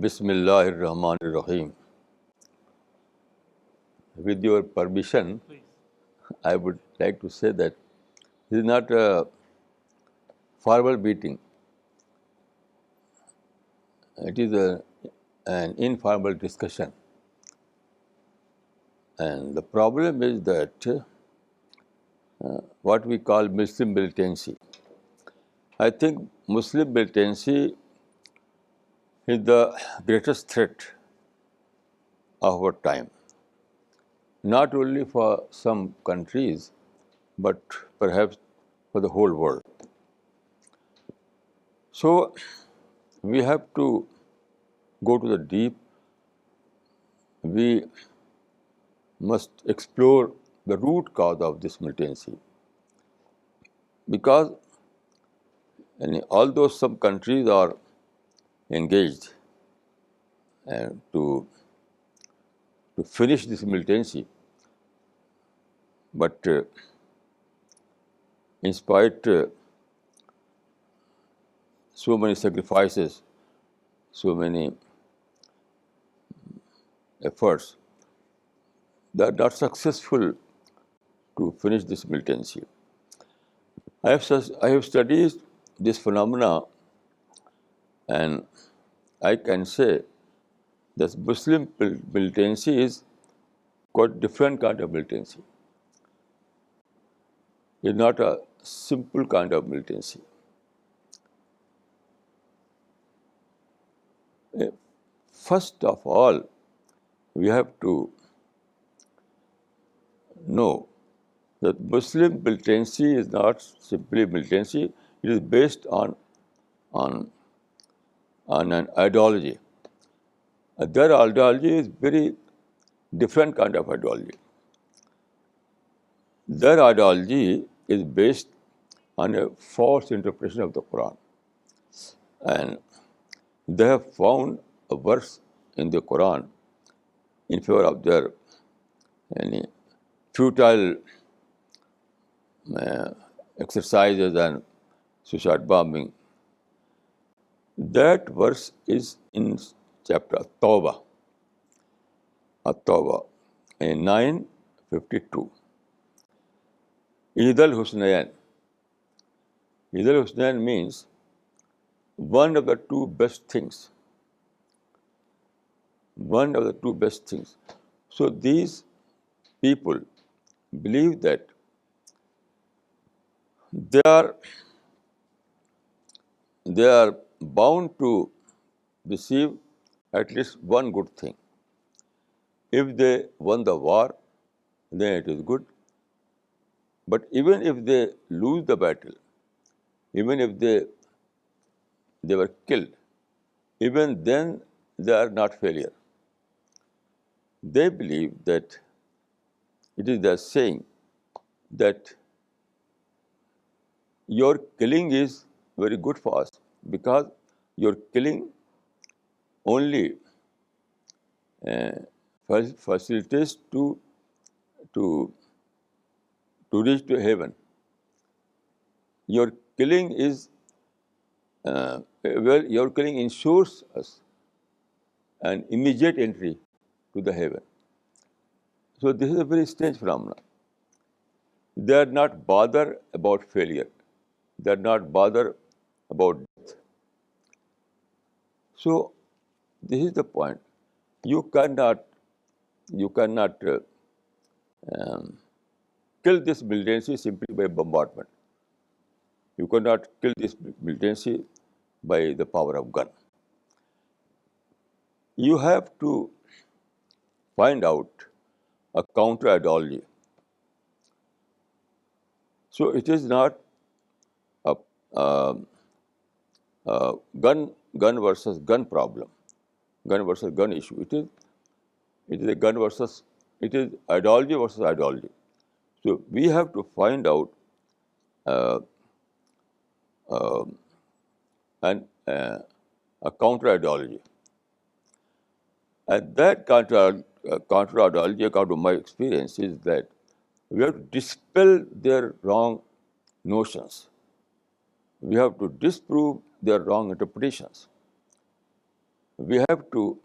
Bismillahir Rahmanir Rahim. With your permission, I would like to say that this is not a formal meeting. It is an informal discussion. And the problem is that what we call Muslim militancy. I think Muslim militancy is the greatest threat of our time, not only for some countries, but perhaps for the whole world. So we have to go to the deep. We must explore the root cause of this militancy. Because although some countries are engaged to finish this militancy, but in spite so many sacrifices, so many efforts, they are not successful to finish this militancy. I have studied this phenomena, and I can say that Muslim militancy is quite different kind of militancy. It's not a simple kind of militancy. First of all, we have to know that Muslim militancy is not simply militancy. It is based on an ideology. Their ideology is very different kind of ideology. Their ideology is based on a false interpretation of the Quran. And they have found a verse in the Quran in favor of their futile exercises and suicide bombing. That verse is in chapter At-Tawbah, in 9:52. Idal Husnayn. Idal Husnayn means one of the two best things. One of the two best things. So these people believe that they are bound to receive at least one good thing. If they won the war, then it is good. But even if they lose the battle, even if they were killed, even then they are not failure. They believe that it is the saying that your killing is very good for us, because your killing only facilitates to reach to heaven. Your killing your killing ensures us an immediate entry to the heaven. So this is a very strange phenomenon. They are not bothered about failure. They are not bothered about death. So this is the point. You cannot kill this militancy simply by bombardment. You cannot kill this militancy by the power of gun. You have to find out a counter ideology. So it is not a gun versus gun problem, gun versus gun issue. It is a gun versus, it is ideology versus ideology. So we have to find out a counter ideology. And that counter ideology, according to my experience, is that we have to dispel their wrong notions. We have to disprove their wrong interpretations. we have to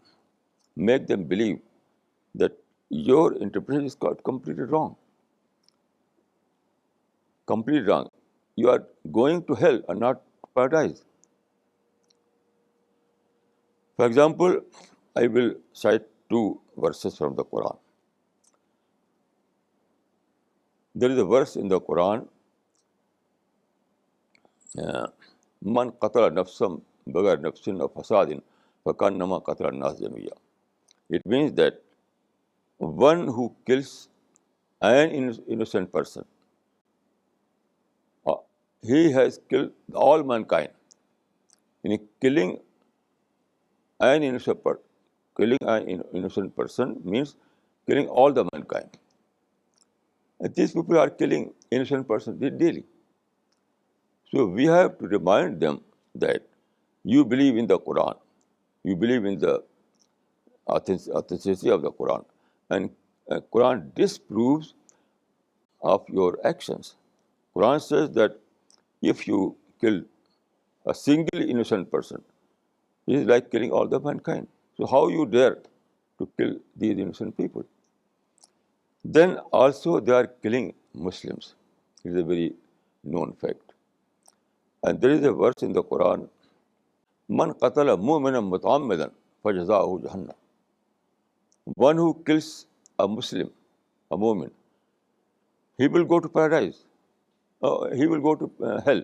make them believe that your interpretation is completely wrong. Completely wrong. You are going to hell and not paradise. For example, I will cite two verses from the Quran. There is a verse in the Quran, Man qatala nafsam bagar nafsin or fasadin fakannama qatala nas jamiya. It means that one who kills an innocent person, uh, he has killed all mankind. In killing an innocent person means killing all the mankind. And these people are killing innocent persons daily. So we have to remind them that you believe in the Quran, you believe in the authenticity of the Quran, and Quran disproves of your actions. Quran says that if you kill a single innocent person, it is like killing all the mankind. So how you dare to kill these innocent people? Then also they are killing Muslims. It is a very known fact. And there is a verse in the Quran, Man qatala mu'minan muta'ammidan fajza'uhu jahannam. One who kills a Muslim, a mu'min, he will go to paradise. He will go to hell.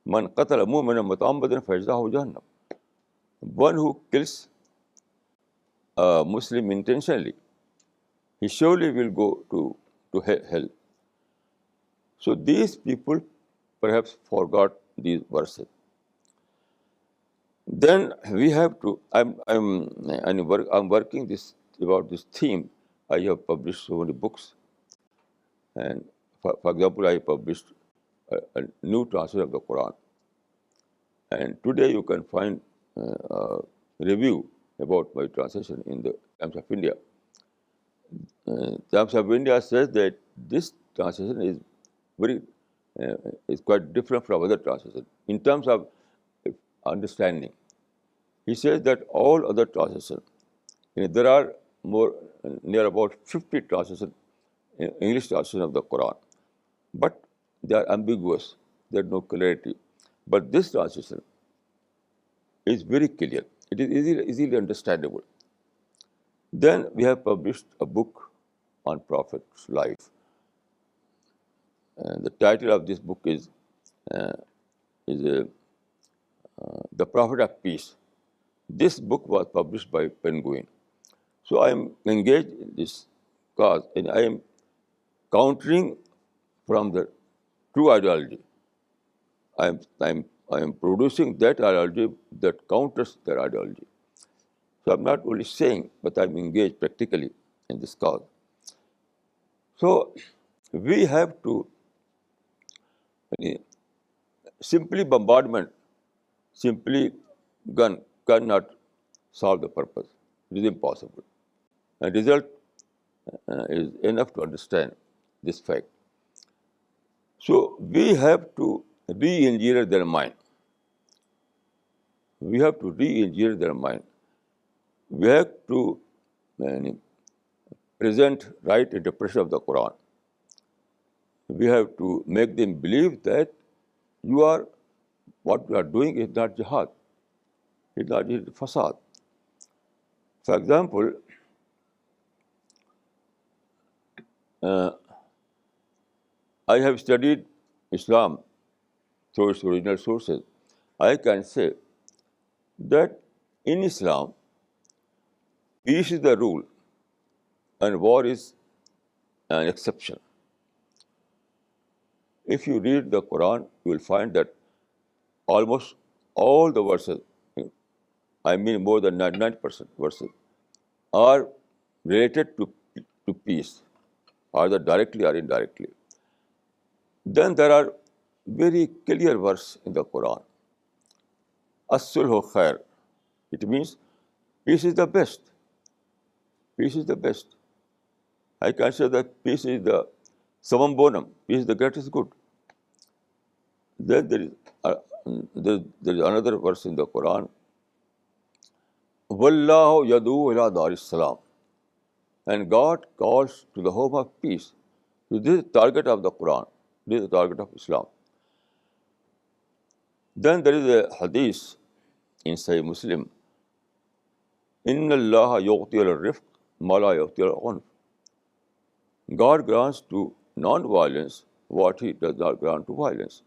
Man qatala mu'minan muta'ammidan fajza'uhu jahannam. One who kills a Muslim intentionally, he surely will go to hell. So these people perhaps forgot these verses. Then we have to. I'm working about this theme. I have published so many books, and for example, I published a new translation of the Quran. And today you can find a review about my translation in the Times of India. Times of India says that this translation is is quite different from other translations in terms of understanding. He says that all other translations, there are near about 50 translations, English translations of the Quran, but they are ambiguous. There is no clarity. But this translation is very clear. It is easily understandable. Then we have published a book on Prophet's life. The title of this book is The Prophet of Peace. This book was published by Penguin. So I am engaged in this cause, and I am countering from the true ideology. I am producing that ideology that counters that ideology. So I'm not only saying, but I'm engaged practically in this cause. So we have to simply bombardment, simply gun cannot solve the purpose. It is impossible. And result is enough to understand this fact. So we have to re-engineer their mind. We have to re-engineer their mind. We have to present right interpretation of the Quran. We have to make them believe that what you are doing is not jihad. It's not fasad. For example, I have studied Islam through its original sources. I can say that in Islam, peace is the rule and war is an exception. If you read the Quran, you will find that almost all the verses, I mean more than 99% verses, are related to peace, either directly or indirectly. Then there are very clear verses in the Quran. As-sulhu khair. It means peace is the best. Peace is the best. I can say that peace is the summum bonum. Peace is the greatest good. Then there is another verse in the Quran. Wallahu yadu ila daris salam. And God calls to the home of peace. So this is the target of the Quran. This is the target of Islam. Then there is a hadith in Sahih Muslim. Inna Allah yu'ti al-rifq ma la yu'ti al-unf. God grants to non-violence what He does not grant to violence.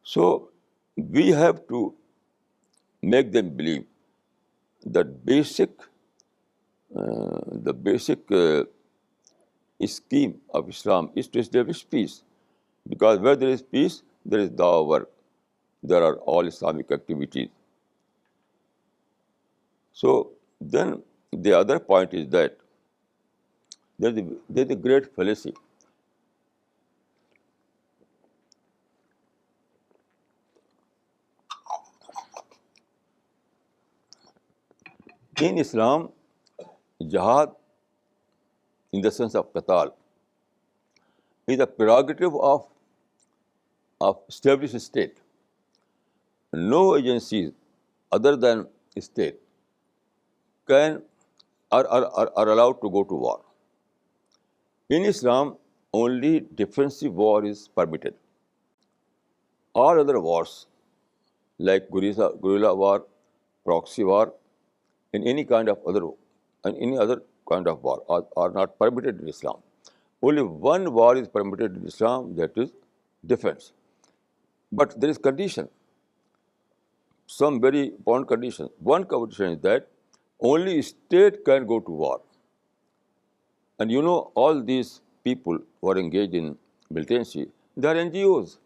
So we have to make them believe that the basic scheme of Islam is to establish peace. Because where there is peace, there is dawah work. There are all Islamic activities. So then the other point is that there is a great fallacy. In Islam, jihad, in the sense of qital, is a prerogative of established state. No agencies other than state can are allowed to go to war. In Islam, only defensive war is permitted. All other wars, like guerrilla war, proxy war, and any other kind of war, are not permitted in Islam. Only one war is permitted in Islam, that is defense. But there is condition, some very important conditions. One condition is that only state can go to war. And you know, all these people who are engaged in militancy, they are NGOs.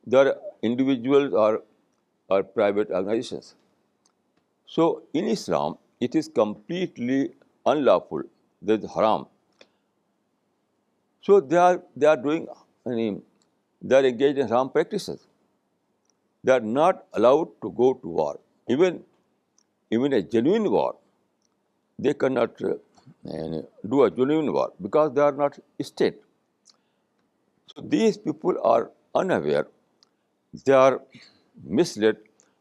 They are individuals or private organizations. So in Islam, it is completely unlawful. There is haram. So they are doing, they are engaged in haram practices. They are not allowed to go to war. Even a genuine war, they cannot do a genuine war because they are not state. So these people are unaware. They are misled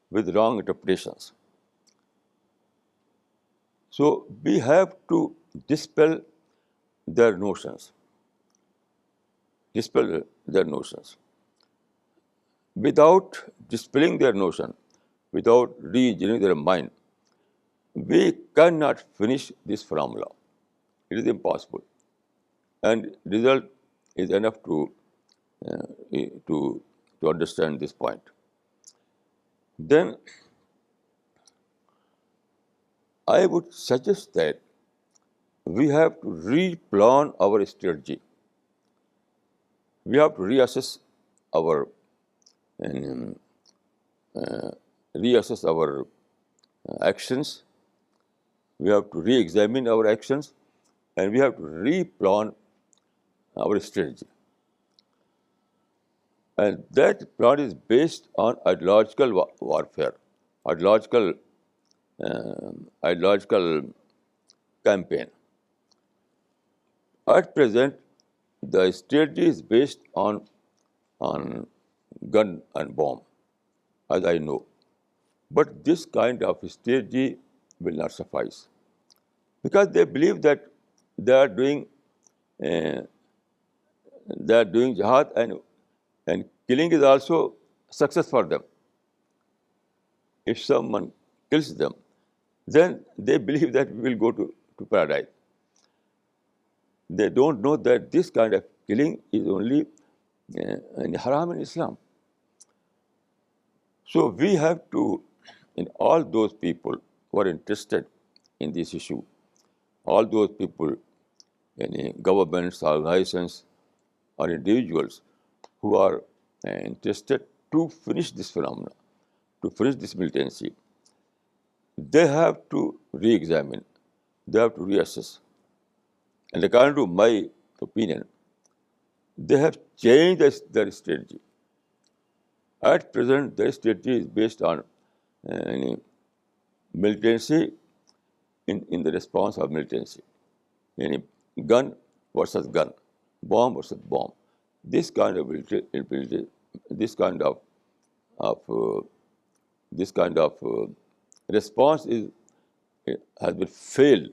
with wrong interpretations. So we have to dispel their notions. Without dispelling their notion, without re-engineering their mind, we cannot finish this formula. It is impossible. And result is enough to understand this point. Then I would suggest that we have to re-plan our strategy. We have to reassess our actions. We have to re-examine our actions, and we have to re-plan our strategy. And that plan is based on ideological warfare, ideological campaign. At present, the strategy is based on gun and bomb, as I know. But this kind of strategy will not suffice, because they believe that they are doing jihad, and killing is also success for them. If someone kills them, then they believe that we will go to paradise. They don't know that this kind of killing is only haram in Islam. So we have to, in all those people who are interested in this issue, all those people, governments, organizations, or individuals who are interested to finish this phenomena, to finish this militancy, they have to re-examine, they have to reassess. And according to my opinion, they have changed their strategy. At present, their strategy is based on militancy in the response of militancy. Gun versus gun, bomb versus bomb. This kind of response is has been failed,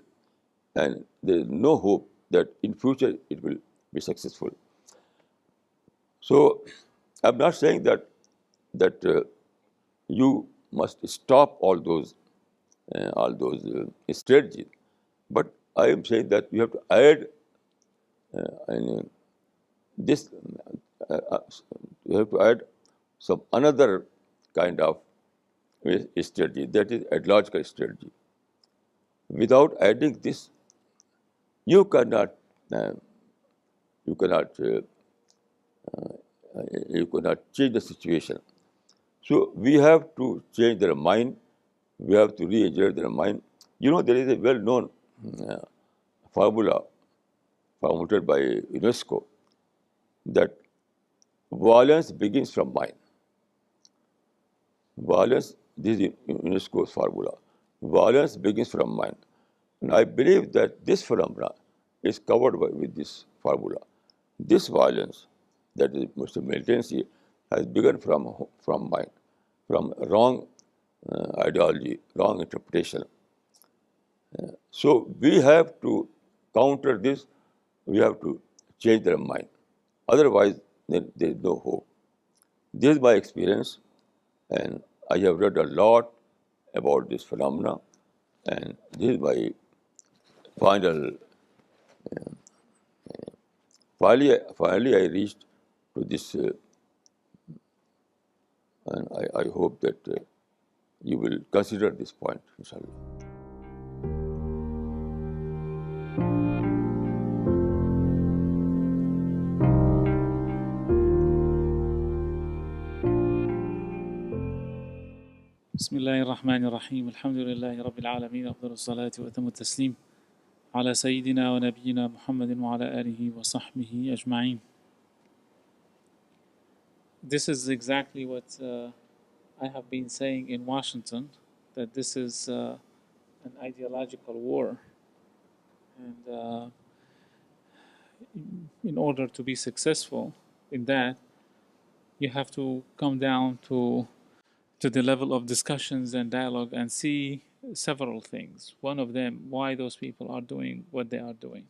and there is no hope that in future it will be successful. So I'm not saying that you must stop all those strategies, but I am saying that you have to add and this uh, uh, you have to add some another kind of strategy, that is ideological strategy. Without adding this, you cannot uh, you cannot you cannot change the situation. So we have to change their mind. We have to re-engineer their mind. You know, there is a well-known uh, formula promoted by UNESCO that violence begins from mind. Violence, this is UNESCO's formula. Violence begins from mind. And I believe that this phenomena is covered with this formula. This violence, that is Muslim militancy, has begun from mind, from wrong ideology, wrong interpretation. So we have to counter this. We have to change their mind. Otherwise, there is no hope. This is my experience, and I have read a lot about this phenomena, and this is my final. Finally, I reached to this, and I hope that you will consider this point, inshallah. بسم الله الرحمن الرحيم الحمد لله رب العالمين أفضل الصلاة وأتم التسليم على سيدنا ونبينا محمد وعلى آله وصحبه أجمعين. This is exactly what I have been saying in Washington, that this is an ideological war, and in order to be successful in that, you have to come down to the level of discussions and dialogue and see several things. One of them, why those people are doing what they are doing,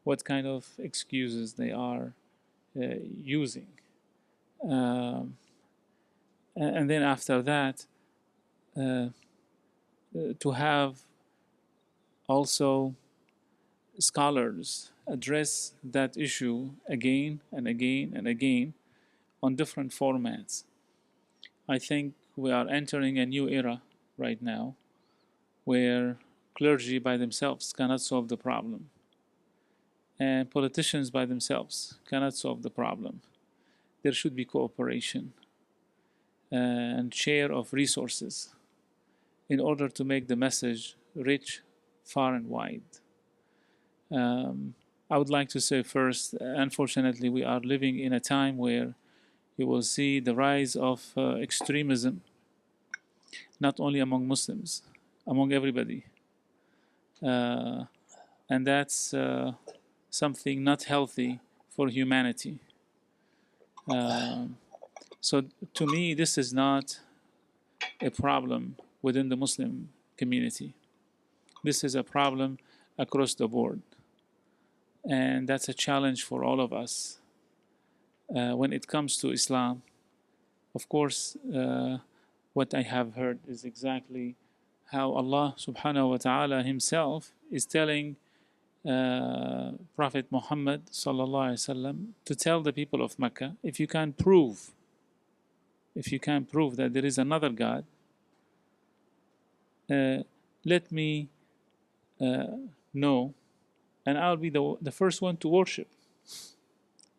what kind of excuses they are using. And then after that, to have also scholars address that issue again and again and again on different formats. I think we are entering a new era right now where clergy by themselves cannot solve the problem, and politicians by themselves cannot solve the problem. There should be cooperation and share of resources in order to make the message reach far and wide. I would like to say first, unfortunately, we are living in a time where you will see the rise of extremism, not only among Muslims, among everybody. And that's something not healthy for humanity. So to me, this is not a problem within the Muslim community. This is a problem across the board. And that's a challenge for all of us. When it comes to Islam, of course, what I have heard is exactly how Allah subhanahu wa ta'ala himself is telling Prophet Muhammad sallallahu alaihi wasallam to tell the people of Mecca, if you can prove that there is another God, let me know, and I'll be the first one to worship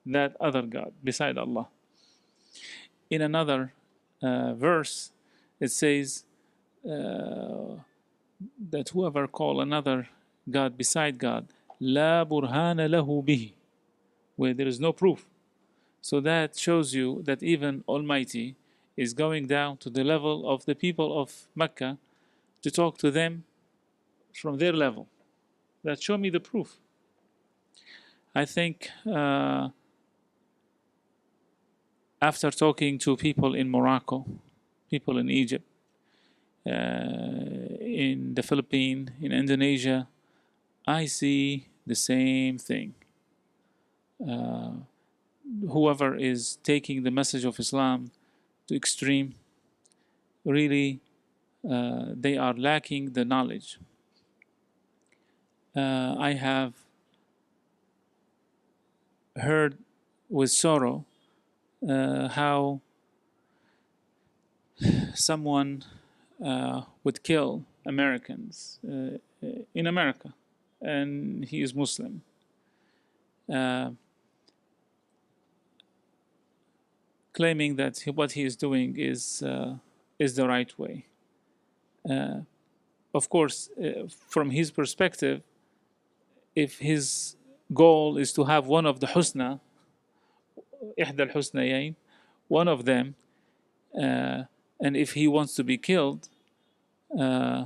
that other God beside Allah. In another verse, it says that whoever call another God beside God, لا برهان له به, where there is no proof. So that shows you that even Almighty is going down to the level of the people of Mecca to talk to them from their level. That show me the proof. I think after talking to people in Morocco, people in Egypt, in the Philippines, in Indonesia, I see the same thing. Whoever is taking the message of Islam to extreme, really, they are lacking the knowledge. I have heard with sorrow how someone would kill Americans in America, and he is Muslim. Uh, Claiming that what he is doing is the right way. Uh, of course, from his perspective, if his goal is to have one of the husna, إحدى الحسنيين, one of them, and if he wants to be killed, uh,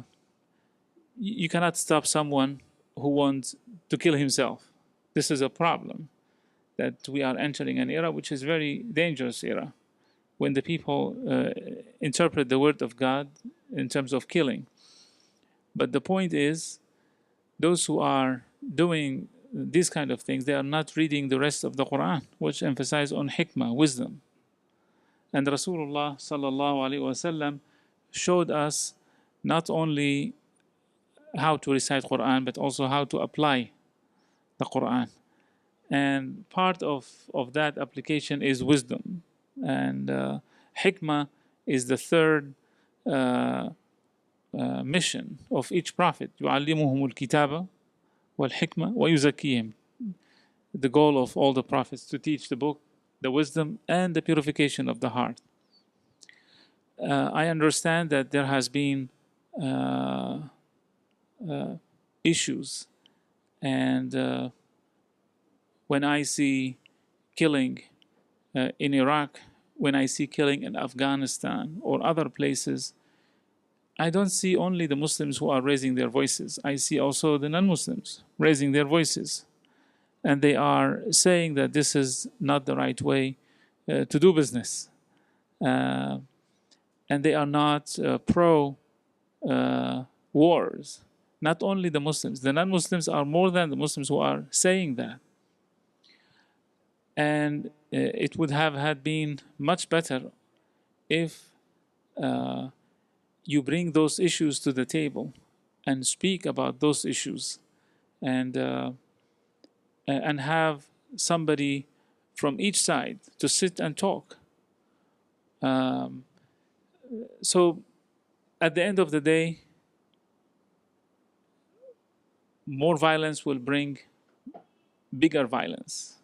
you cannot stop someone who wants to kill himself. This is a problem, that we are entering an era which is very dangerous era, when the people interpret the word of God in terms of killing. But the point is, those who are doing these kind of things, they are not reading the rest of the Quran, which emphasize on hikmah, wisdom. And Rasulullah sallallahu alaihi wasallam showed us not only how to recite Quran, but also how to apply the Quran. And part of that application is wisdom. And hikmah is the third mission of each prophet. يُعَلِّمُهُمُ الْكِتَابَ وَالْحِكْمَةِ وَيُزَكِّيهِمْ. The goal of all the prophets, to teach the book, the wisdom, and the purification of the heart. I understand that there has been issues, and when I see killing in Iraq, when I see killing in Afghanistan or other places, I don't see only the Muslims who are raising their voices. I see also the non-Muslims raising their voices. And they are saying that this is not the right way to do business. And they are not pro wars. Not only the Muslims, the non-Muslims are more than the Muslims who are saying that. And it would have had been much better if you bring those issues to the table and speak about those issues, and have somebody from each side to sit and talk. So at the end of the day, more violence will bring bigger violence,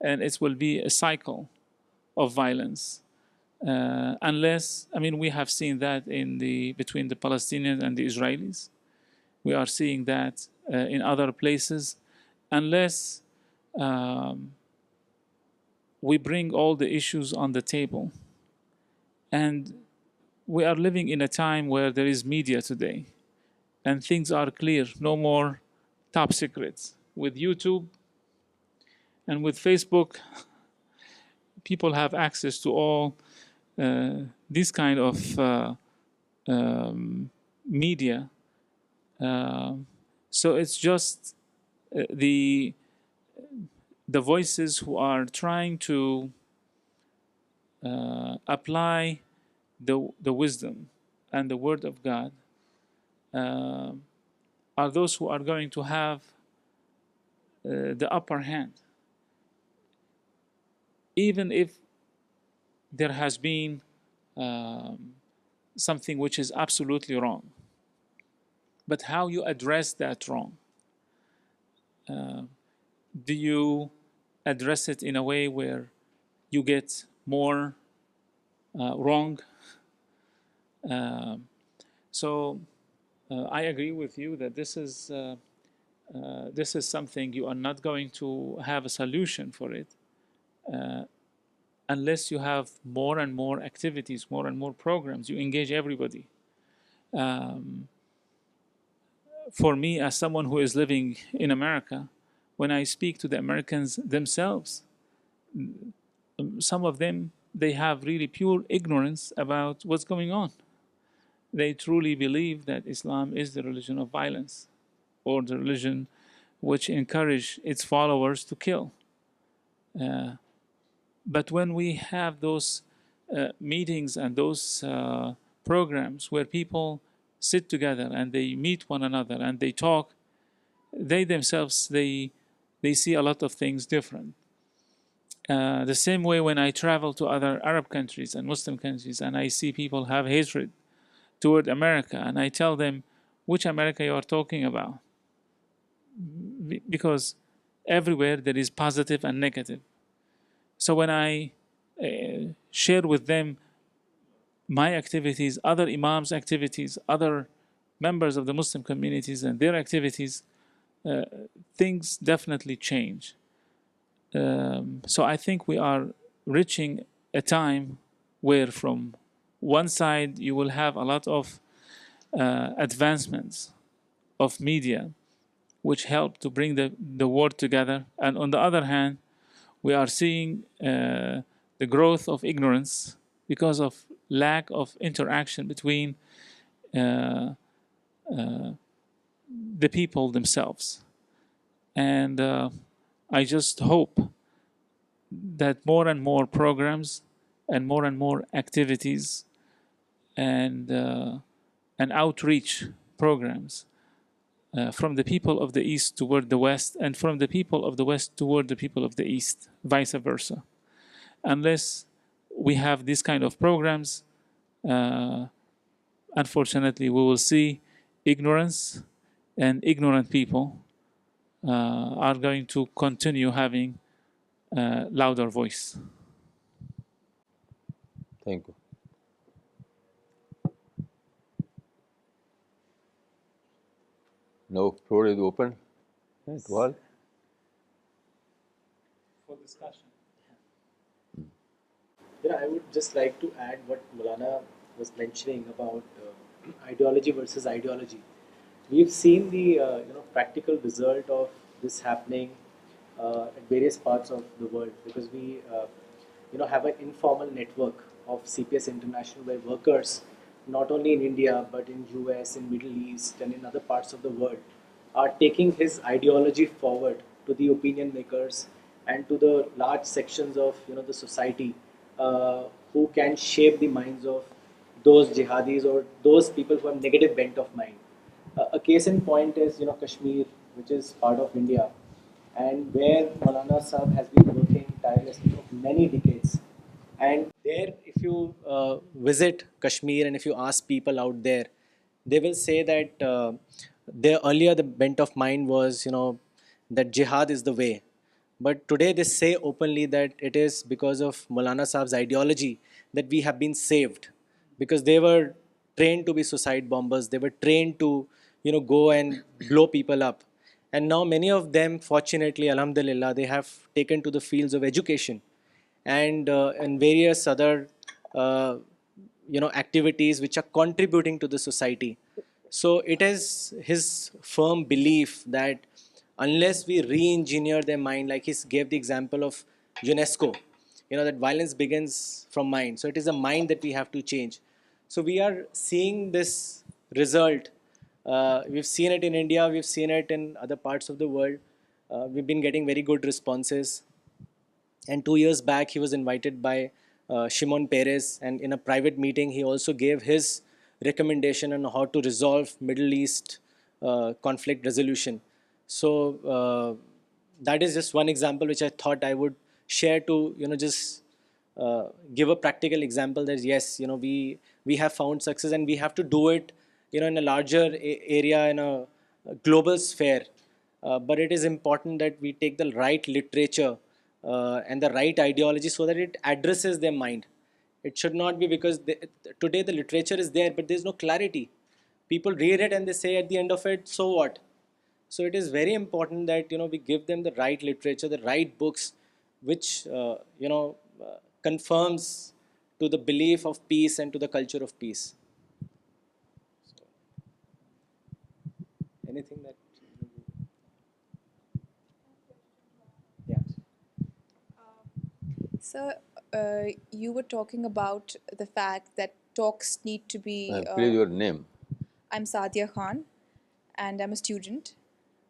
and it will be a cycle of violence. Unless, I mean, we have seen that between the Palestinians and the Israelis. We are seeing that in other places. Unless we bring all the issues on the table. And we are living in a time where there is media today, and things are clear, no more top secrets. With YouTube and with Facebook, people have access to all this kind of media. So it's just the voices who are trying to apply the wisdom and the word of God are those who are going to have the upper hand, even if there has been something which is absolutely wrong. But how you address that wrong? Do you address it in a way where you get more wrong? So I agree with you that this is something you are not going to have a solution for it unless you have more and more activities, more and more programs. You engage everybody. For me, as someone who is living in America, when I speak to the Americans themselves, some of them, they have really pure ignorance about what's going on. they truly believe that Islam is the religion of violence, or the religion which encourage its followers to kill. But when we have those meetings and those programs where people sit together and they meet one another and they talk, they themselves they see a lot of things different. The same way when I travel to other Arab countries and Muslim countries and I see people have hatred toward America, and I tell them which America you are talking about, because everywhere there is positive and negative. So when I share with them my activities, other imams' activities, other members of the Muslim communities and their activities, uh, things definitely change. So I think we are reaching a time where, from one side, you will have a lot of advancements of media, which help to bring the world together. And on the other hand, we are seeing the growth of ignorance because of lack of interaction between uh, the people themselves. And I just hope that more and more programs and more activities and and outreach programs from the people of the East toward the West, and from the people of the West toward the people of the East, vice versa. Unless we have these kind of programs, uh, unfortunately, we will see ignorance, and ignorant people are going to continue having louder voice. Thank you. Now floor is open at all. For discussion. I would just like to add what Maulana was mentioning about ideology versus ideology. We've seen the practical result of this happening at various parts of the world, because we have an informal network of CPS International, where workers, not only in India but in US, in Middle East, and in other parts of the world, are taking his ideology forward to the opinion makers and to the large sections of the society, uh, who can shape the minds of those jihadis or those people who have negative bent of mind. A case in point is Kashmir, which is part of India, and where Maulana Sahib has been working tirelessly for many decades. And there, if you visit Kashmir and if you ask people out there, they will say that there earlier the bent of mind was, that jihad is the way. But today they say openly that it is because of Maulana Sahib's ideology that we have been saved, because they were trained to be suicide bombers. They were trained to, go and blow people up. And now many of them, fortunately, alhamdulillah, they have taken to the fields of education and various other uh, activities which are contributing to the society. So it is his firm belief that unless we re-engineer their mind, like he gave the example of UNESCO, that violence begins from mind. So it is a mind that we have to change. So we are seeing this result. We've seen it in India, we've seen it in other parts of the world. We've been getting very good responses. And 2 years back, he was invited by Shimon Peres, and in a private meeting, he also gave his recommendation on how to resolve Middle East conflict resolution. So that is just one example which I thought I would share to just give a practical example that yes, we have found success, and we have to do it in a larger area, in a global sphere. But it is important that we take the right literature and the right ideology so that it addresses their mind. It should not be because today the literature is there, but there's no clarity. People read it and they say at the end of it, so what? So it is very important that we give them the right literature, the right books, which confirms to the belief of peace and to the culture of peace. Anything that, yeah. So, you were talking about the fact that talks need to be. Please, your name. I'm Sadia Khan, and I'm a student.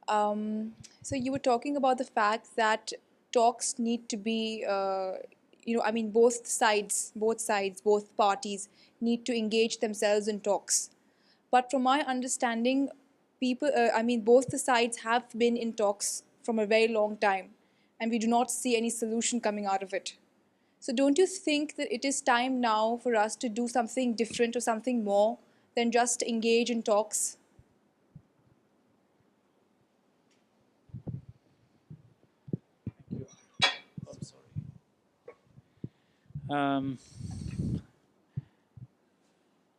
So you were talking about the fact that talks need to be, I mean, both parties need to engage themselves in talks. But from my understanding, both the sides have been in talks from a very long time, and we do not see any solution coming out of it. So don't you think that it is time now for us to do something different or something more than just engage in talks? I'm sorry.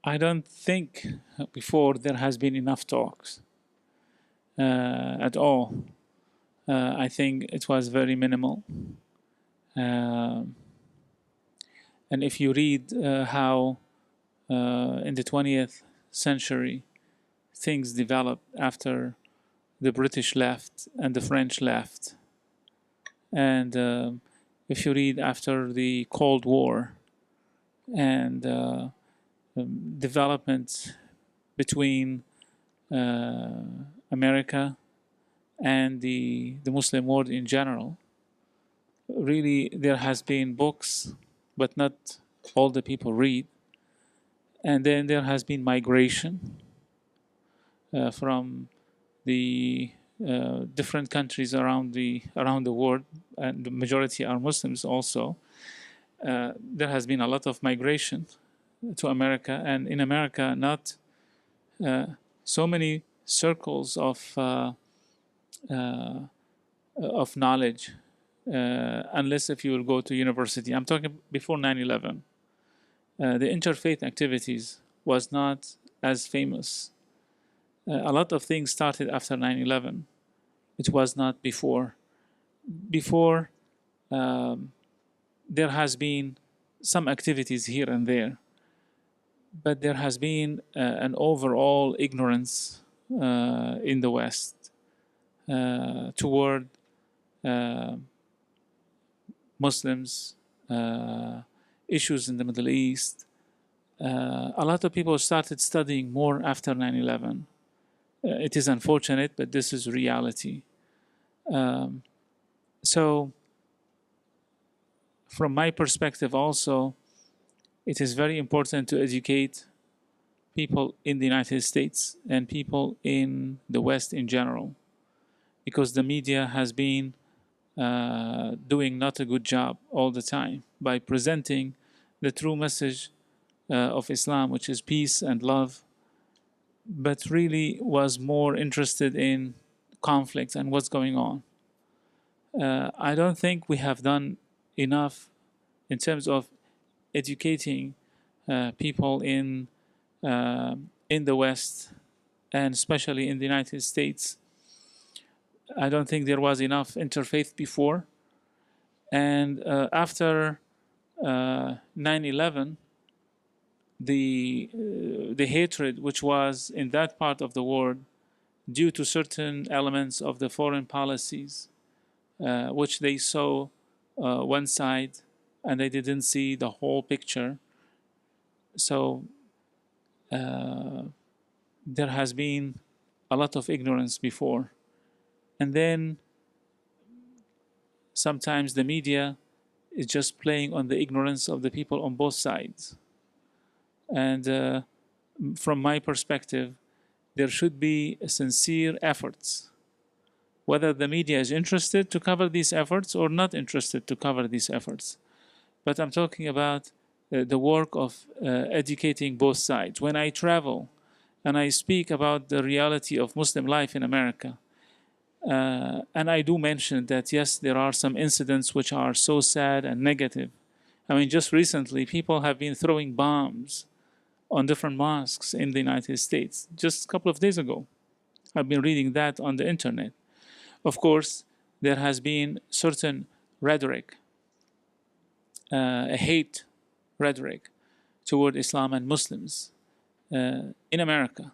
I don't think before there has been enough talks at all. I think it was very minimal. And if you read how in the 20th century things developed after the British left and the French left, and if you read after the Cold War and developments between America and the Muslim world in general, really there has been books, but not all the people read. And then there has been migration from the different countries around the world, and the majority are Muslims also. There has been a lot of migration to America, and in America, not so many circles of knowledge, unless if you will go to university. I'm talking before 9/11. The interfaith activities was not as famous. A lot of things started after 9/11. It was not before. Before, there has been some activities here and there, but there has been an overall ignorance in the West toward Muslims, issues in the Middle East. A lot of people started studying more after 9/11. It is unfortunate, but this is reality. So, from my perspective, also, it is very important to educate people in the United States and people in the West in general, because the media has been doing not a good job all the time by presenting the true message of Islam, which is peace and love, but really was more interested in conflict and what's going on. I don't think we have done enough in terms of educating people in the West, and especially in the United States. I don't think there was enough interfaith before. And after 9/11, the hatred which was in that part of the world due to certain elements of the foreign policies, which they saw one side and they didn't see the whole picture. So there has been a lot of ignorance before. And then sometimes the media is just playing on the ignorance of the people on both sides. And from my perspective, there should be sincere efforts, whether the media is interested to cover these efforts or not interested to cover these efforts. But I'm talking about the work of educating both sides. When I travel and I speak about the reality of Muslim life in America, and I do mention that, yes, there are some incidents which are so sad and negative. I mean, just recently, people have been throwing bombs on different mosques in the United States. Just a couple of days ago, I've been reading that on the internet. Of course, there has been certain rhetoric, a hate rhetoric toward Islam and Muslims in America.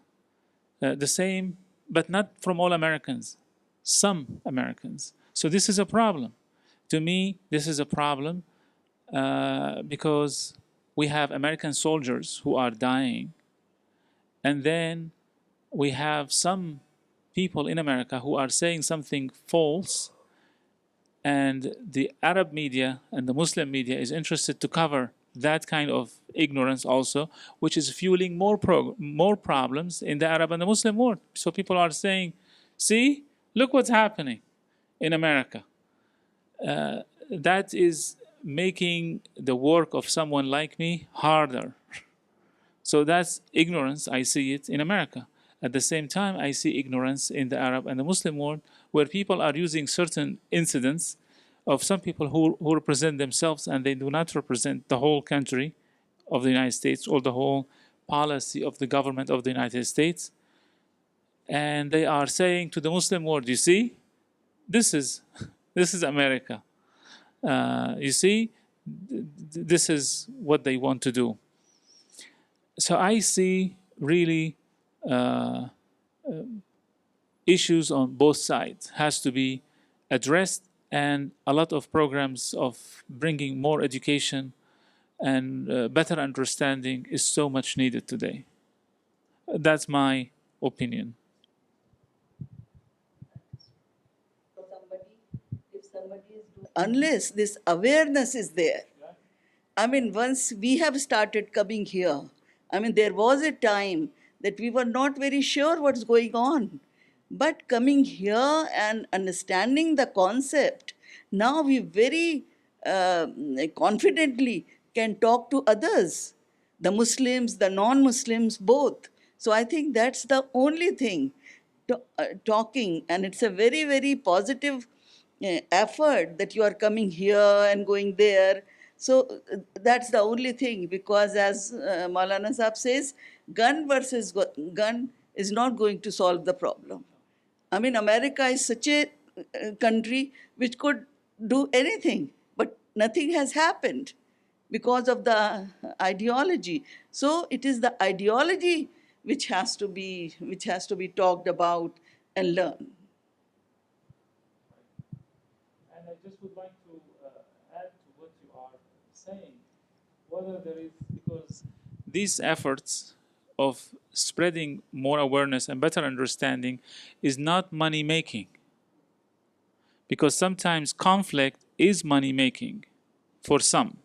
The same, but not from all Americans, some Americans. So this is a problem. To me, this is a problem because we have American soldiers who are dying, and then we have some people in America who are saying something false, and the Arab media and the Muslim media is interested to cover that kind of ignorance also, which is fueling more problems in the Arab and the Muslim world. So people are saying, see, look what's happening in America. That is making the work of someone like me harder. So that's ignorance. I see it in America. At the same time, I see ignorance in the Arab and the Muslim world, where people are using certain incidents of some people who represent themselves, and they do not represent the whole country of the United States or the whole policy of the government of the United States. And they are saying to the Muslim world, you see, this is America. You see, this is what they want to do. So I see really issues on both sides has to be addressed, and a lot of programs of bringing more education and better understanding is so much needed today. That's my opinion. Unless this awareness is there, I mean, once we have started coming here, I mean, there was a time that we were not very sure what's going on. But coming here and understanding the concept, now we very confidently can talk to others, the Muslims, the non-Muslims, both. So I think that's the only thing, talking, and it's a very, very positive effort that you are coming here and going there. So that's the only thing, because as Maulana Sahab says, gun versus gun is not going to solve the problem. I mean, America is such a country which could do anything, but nothing has happened because of the ideology. So it is the ideology which has to be talked about and learned. And I just would like to add to what you are saying, whether there is, because these efforts of spreading more awareness and better understanding is not money making. Because sometimes conflict is money making for some.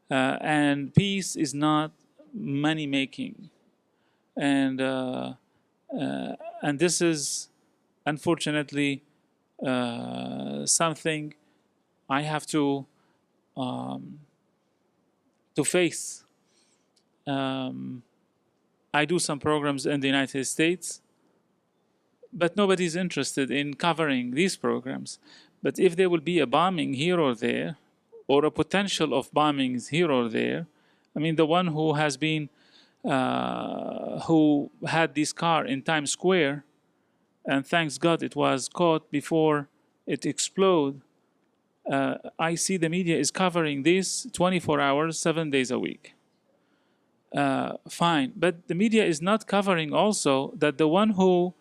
And peace is not money making. And this is unfortunately something I have to face. I do some programs in the United States, but nobody's interested in covering these programs. But if there will be a bombing here or there, or a potential of bombings here or there, I mean, the one who has been, who had this car in Times Square, and thanks God it was caught before it exploded. I see the media is covering this 24 hours, 7 days a week. Fine, but the media is not covering also that the one who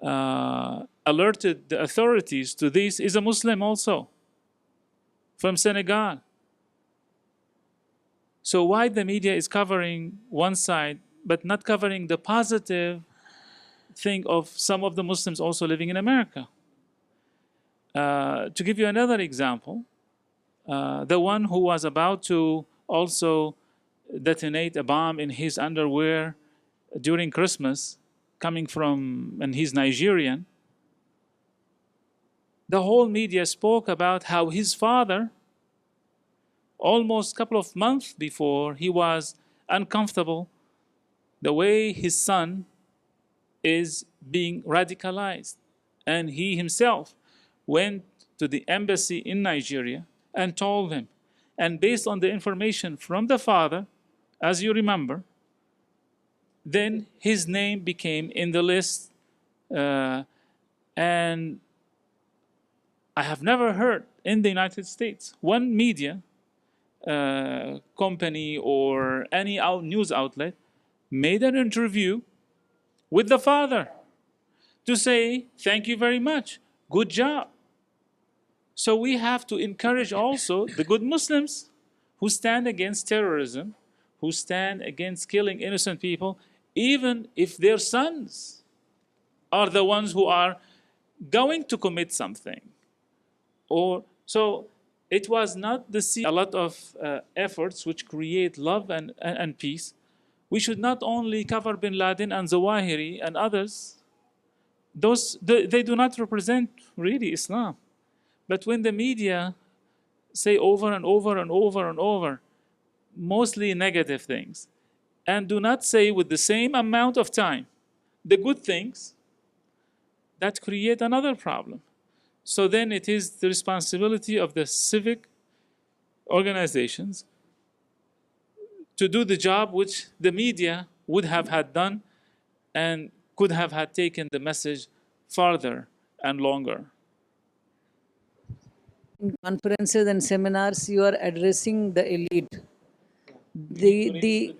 alerted the authorities to this is a Muslim also, from Senegal. So why the media is covering one side but not covering the positive thing of some of the Muslims also living in America? To give you another example, the one who was about to also detonate a bomb in his underwear during Christmas, coming from, and he's Nigerian, the whole media spoke about how his father, almost a couple of months before, he was uncomfortable the way his son is being radicalized. And he himself went to the embassy in Nigeria and told them. And based on the information from the father, as you remember, then his name became in the list. And I have never heard in the United States one media company or any news outlet made an interview with the father to say, thank you very much, good job. So we have to encourage also the good Muslims who stand against terrorism, who stand against killing innocent people, even if their sons are the ones who are going to commit something. Or so it was not the a lot of efforts which create love and peace. We should not only cover bin Laden and Zawahiri and others. They do not represent really Islam. But when the media say over and over and over and over, mostly negative things, and do not say with the same amount of time the good things, that create another problem. So then it is the responsibility of the civic organizations to do the job which the media would have had done and could have had taken the message farther and longer. In conferences and seminars, you are addressing the elite, the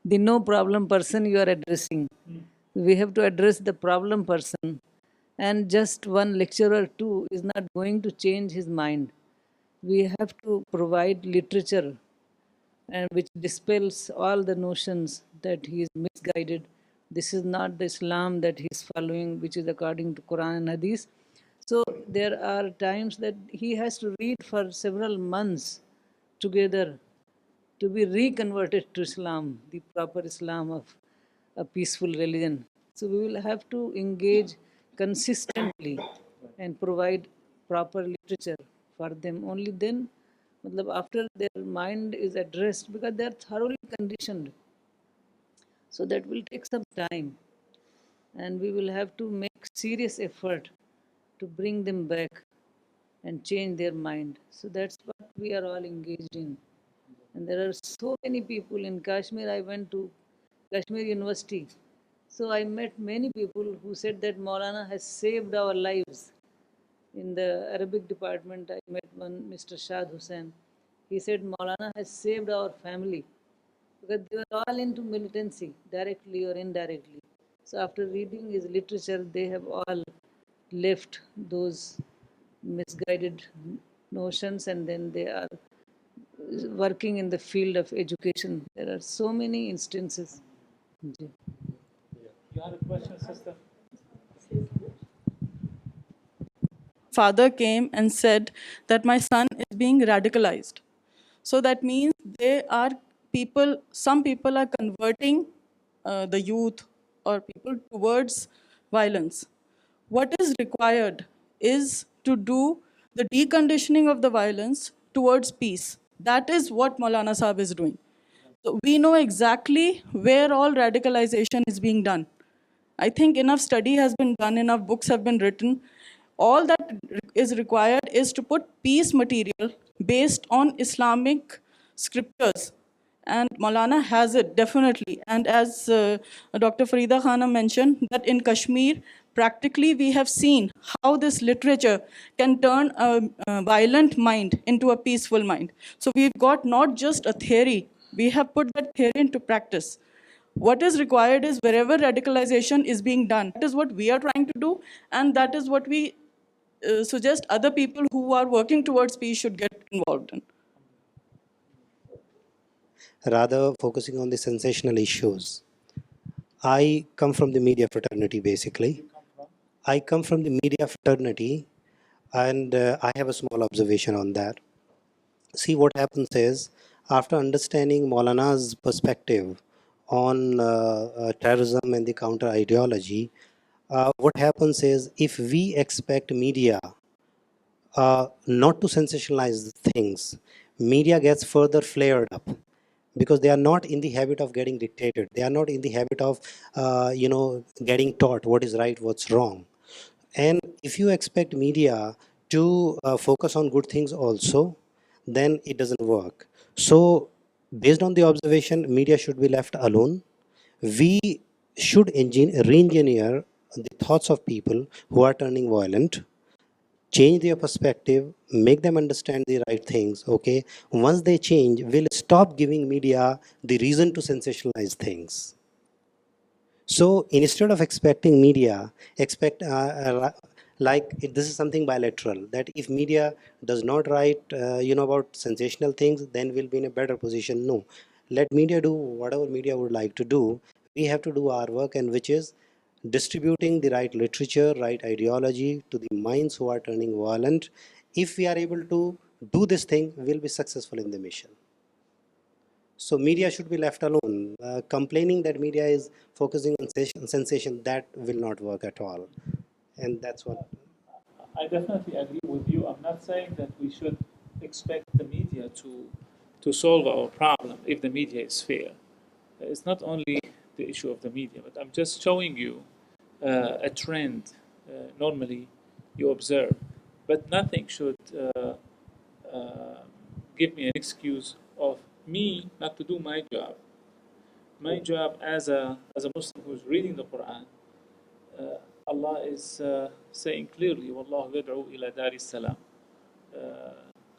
the no problem person you are addressing. We have to address the problem person, and just one lecture or two is not going to change his mind. We have to provide literature and which dispels all the notions that he is misguided. This is not the Islam that he is following, which is according to Quran and Hadith. So there are times that he has to read for several months together to be reconverted to Islam, the proper Islam of a peaceful religion. So we will have to engage consistently and provide proper literature for them. Only then, after their mind is addressed, because they are thoroughly conditioned. So that will take some time, and we will have to make serious effort to bring them back and change their mind. So that's what we are all engaged in. And there are so many people in Kashmir. I went to Kashmir University. So I met many people who said that Maulana has saved our lives. In the Arabic department, I met one Mr. Shad Hussain. He said Maulana has saved our family because they were all into militancy, directly or indirectly. So after reading his literature, they have all left those misguided notions, and then they are working in the field of education. There are so many instances. You have a question, sister? Father came and said that my son is being radicalized. So that means some people are converting the youth or people towards violence. What is required is to do the deconditioning of the violence towards peace. That is what Maulana Sahib is doing. So we know exactly where all radicalization is being done. I think enough study has been done, enough books have been written. All that is required is to put peace material based on Islamic scriptures. And Maulana has it, definitely. And as Dr. Farida Khanam mentioned, that in Kashmir, practically we have seen how this literature can turn a violent mind into a peaceful mind. So we've got not just a theory, we have put that theory into practice. What is required is wherever radicalization is being done, that is what we are trying to do, and that is what we suggest other people who are working towards peace should get involved in. Rather focusing on the sensational issues. I come from the media fraternity, basically. I come from the media fraternity, and I have a small observation on that. See, what happens is, after understanding Maulana's perspective on terrorism and the counter ideology, what happens is, if we expect media not to sensationalize things, media gets further flared up, because they are not in the habit of getting dictated. They are not in the habit of, getting taught what is right, what's wrong. And if you expect media to focus on good things also, then it doesn't work. So, based on the observation, media should be left alone. We should re-engineer the thoughts of people who are turning violent, change their perspective, make them understand the right things, okay? Once they change, we'll stop giving media the reason to sensationalize things. So instead of expecting media, this is something bilateral, that if media does not write about sensational things, then we'll be in a better position. No, let media do whatever media would like to do. We have to do our work, and which is distributing the right literature, right ideology to the minds who are turning violent. If we are able to do this thing, we'll be successful in the mission. So media should be left alone. Complaining that media is focusing on sensation, that will not work at all. And that's what. I definitely agree with you. I'm not saying that we should expect the media to solve our problem if the media is fair. It's not only the issue of the media, but I'm just showing you a trend normally you observe. But nothing should give me an excuse of me not to do my job. My job as a Muslim who's reading the Quran, Allah is saying clearly, وَاللَّهُ يَدْعُو إِلَى دَارِ السَّلَامِ.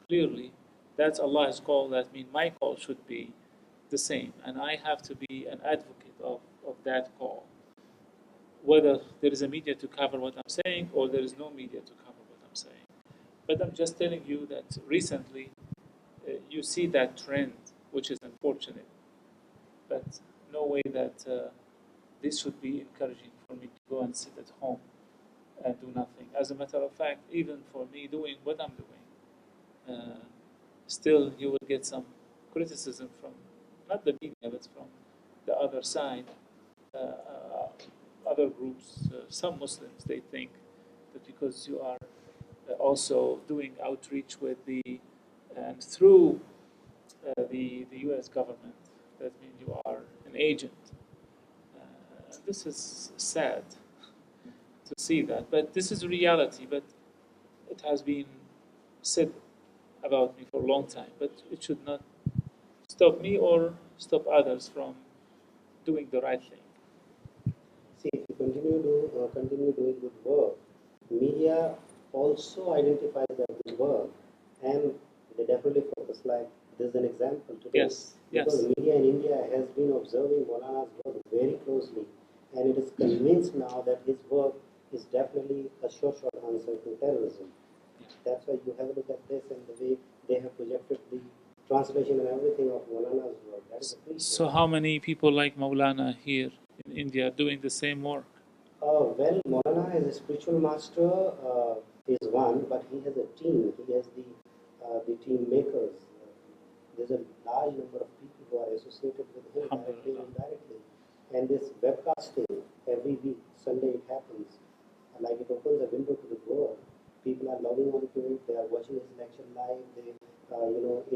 Clearly, that's Allah's call. That means my call should be the same, and I have to be an advocate of that call. Whether there is a media to cover what I'm saying or there is no media to cover what I'm saying. But I'm just telling you that recently you see that trend, which is unfortunate. But no way that this should be encouraging for me to go and sit at home and do nothing. As a matter of fact, even for me doing what I'm doing, still you will get some criticism from not the media, but from the other side, other groups. Some Muslims, they think that because you are also doing outreach with the and through the U.S. government, that means you are an agent. This is sad to see that, but this is reality. But it has been said about me for a long time. But it should not stop me or stop others from doing the right thing. See, if you continue doing good work, media also identifies that good work, and they definitely focus. Like there's an example today, Yes, because yes. media in India has been observing Maulana's work very closely, and it is convinced now that his work is definitely a short answer to terrorism. That's why you have a look at this and the way they have projected the translation and everything of Maulana's work. That is appreciated. So how many people like Maulana here in India doing the same work? Well, Maulana as a spiritual master is one, but he has a team. He has the team makers. There's a large number of people who are associated with him directly and indirectly. And this webcasting every week, Sunday it happens, like it opens a window to the world. People are logging on to it. They are watching his lecture live. They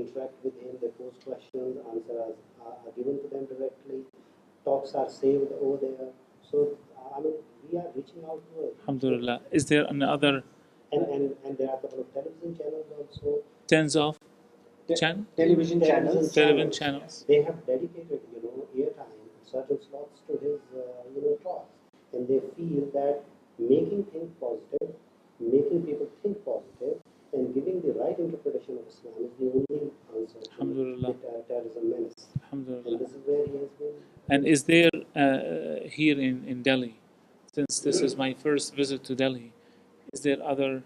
interact with him. They post questions. Answers are given to them directly. Talks are saved over there. So we are reaching out to it. Alhamdulillah. Is there another And there are a couple of television channels also. tens of Television channels. television channels? They have dedicated, airtime, certain slots to his, talks, and they feel that making things positive, making people think positive, and giving the right interpretation of Islam is the only answer to Alhamdulillah. the terrorism menace. Alhamdulillah. And this is where he has been. And is there here in Delhi, since this is my first visit to Delhi, is there other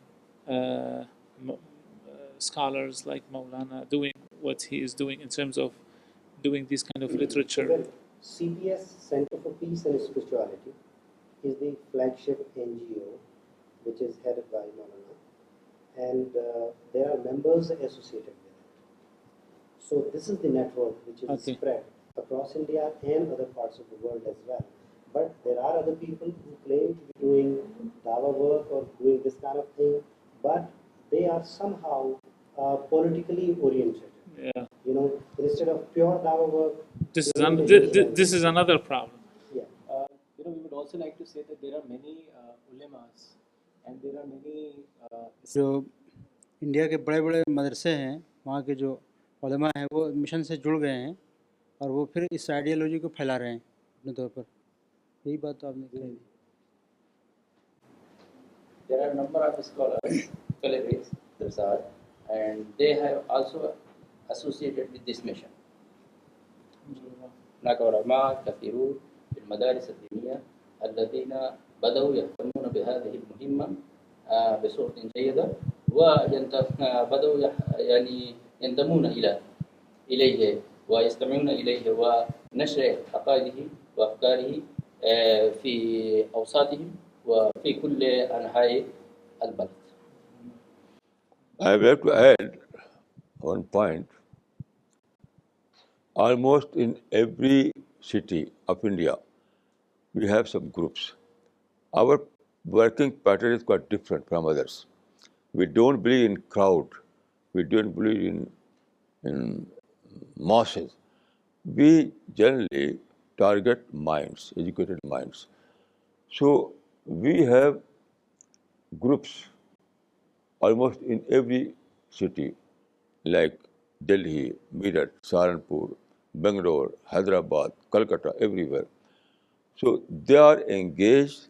scholars like Maulana doing what he is doing in terms of doing this kind of literature? Well, CPS, Center for Peace and Spirituality, is the flagship NGO which is headed by Maulana, and there are members associated with it. So this is the network which is spread across India and other parts of the world as well. But there are other people who claim to be doing dawah work or doing this kind of thing, but they are somehow politically oriented. Yeah. Instead of pure dawah work. This is another problem. Yeah. We would also like to say that there are many ulemas and there are many जो India के बड़े बड़े मदरसे हैं, वहाँ के जो उलमा हैं वो मिशन से जुड़ गए हैं और वो फिर इस आइडियोलॉजी को फैला रहे हैं अपने तौर पर. यही बात तो आपने कही. There are a number of scholars, caliphs, and they have also associated with this mission. هناك علماء كثيرون في المدارس الدينية الذين بدأوا يهتمون بهذه المهمة بصورة جيدة، وبدأوا يعني ينتمون إليه ويستمعون إليه ونشر عقائده وأفكاره في أوساطهم وفي كل أنحاء البلد. I would like to add one point. Almost in every city of India, we have some groups. Our working pattern is quite different from others. We don't believe in crowd. We don't believe in masses. We generally target minds, educated minds. So we have groups almost in every city, like Delhi, Meerut, Saharanpur, Bangalore, Hyderabad, Calcutta, everywhere. So they are engaged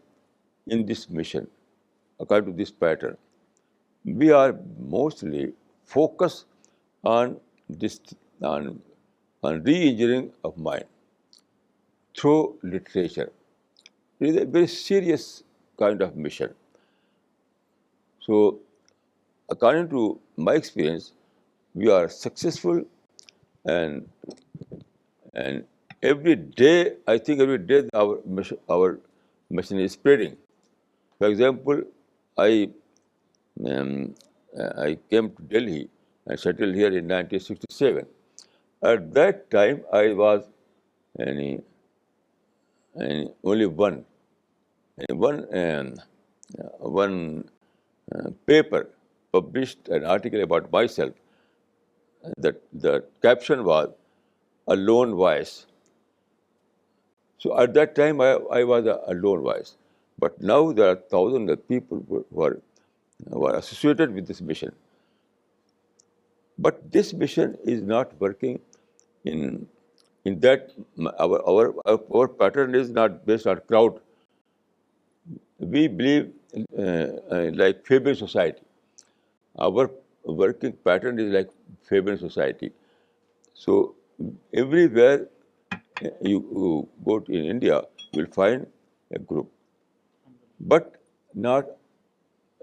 in this mission according to this pattern. We are mostly focused on this on, on re-engineering of mind through literature. It is a very serious kind of mission. So, according to my experience, we are successful, and and every day, I think every day our mission is spreading. For example, I um, I came to Delhi and settled here in 1967. At that time, I was any, only one paper published an article about myself. That the caption was a lone voice. So at that time, I was a lone voice. But now there are thousands of people who are associated with this mission. But this mission is not working in that our pattern is not based on crowd. We believe like Fabian society. Our working pattern is like Fabian society. So everywhere you go to in India, you will find a group, but not.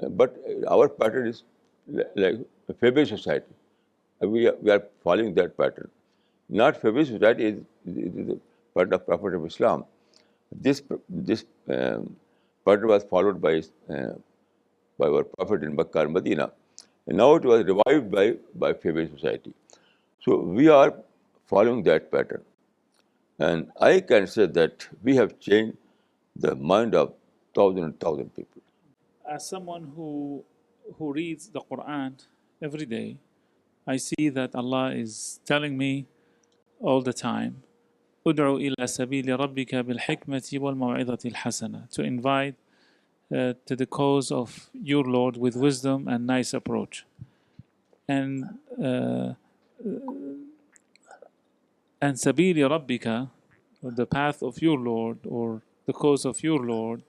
But our pattern is like a Fabian society. We are following that pattern. Not Fabian society is a part of Prophet of Islam. This pattern was followed by our Prophet in Makkah and Medina, and now it was revived by Fabian society. So we are following that pattern. And I can say that we have changed the mind of thousand and thousand people. As someone who reads the Quran every day, I see that Allah is telling me all the time, "Ud'u ila sabili rabbika bil hikmati wal maw'izati al hasana," to invite to the cause of your Lord with wisdom and nice approach. And sabili rabbika, the path of your Lord or the cause of your Lord,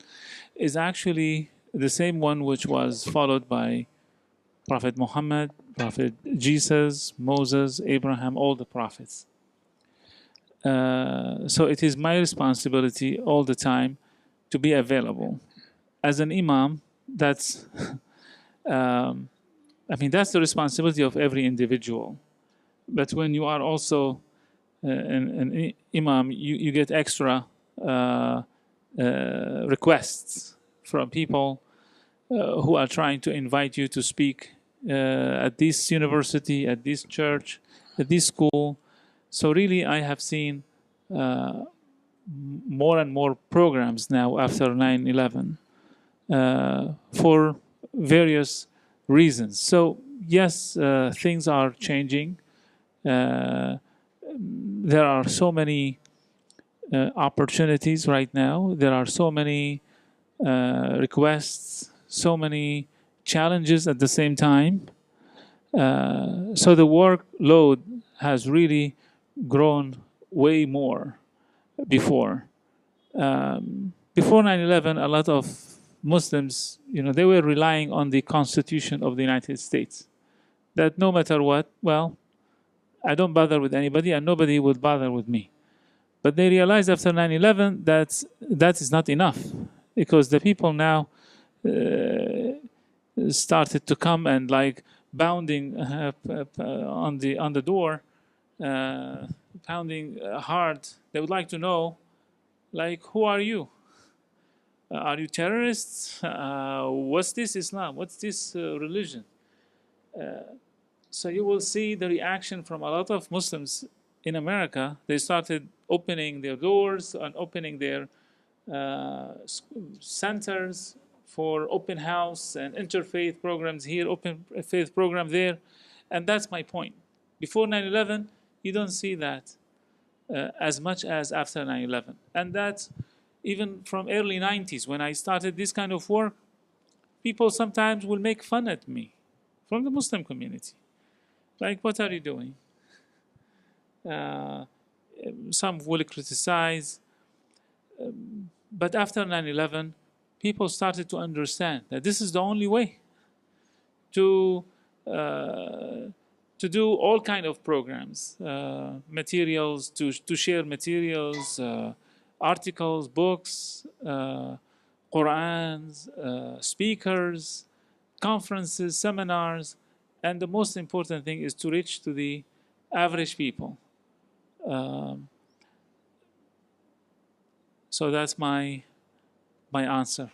is actually the same one which was followed by Prophet Muhammad, Prophet Jesus, Moses, Abraham, all the prophets. So it is my responsibility all the time to be available. As an imam, that's that's the responsibility of every individual. But when you are also an imam, you get extra requests from people who are trying to invite you to speak at this university, at this church, at this school. So really, I have seen more and more programs now after 9/11 for various reasons. So yes, things are changing. There are so many opportunities right now. There are so many requests, so many challenges at the same time. So the workload has really grown way more before. Before 9/11, a lot of Muslims, they were relying on the Constitution of the United States. That no matter what, well, I don't bother with anybody and nobody would bother with me. But they realized after 9/11 that is not enough, because the people now started to come and like bounding on the door, pounding hard. They would like to know, like, who are you? Are you terrorists? What's this Islam? What's this religion? So you will see the reaction from a lot of Muslims in America. They started opening their doors and opening their centers for open house and interfaith programs here, open faith program there. And that's my point. Before 9/11, you don't see that as much as after 9/11. And that's even from early 90s when I started this kind of work. People sometimes will make fun at me from the Muslim community. Like, what are you doing? Some will criticize. But after 9/11, people started to understand that this is the only way to do all kind of programs, materials, to share materials, articles, books, Qurans, speakers, conferences, seminars, and the most important thing is to reach to the average people. So that's my answer.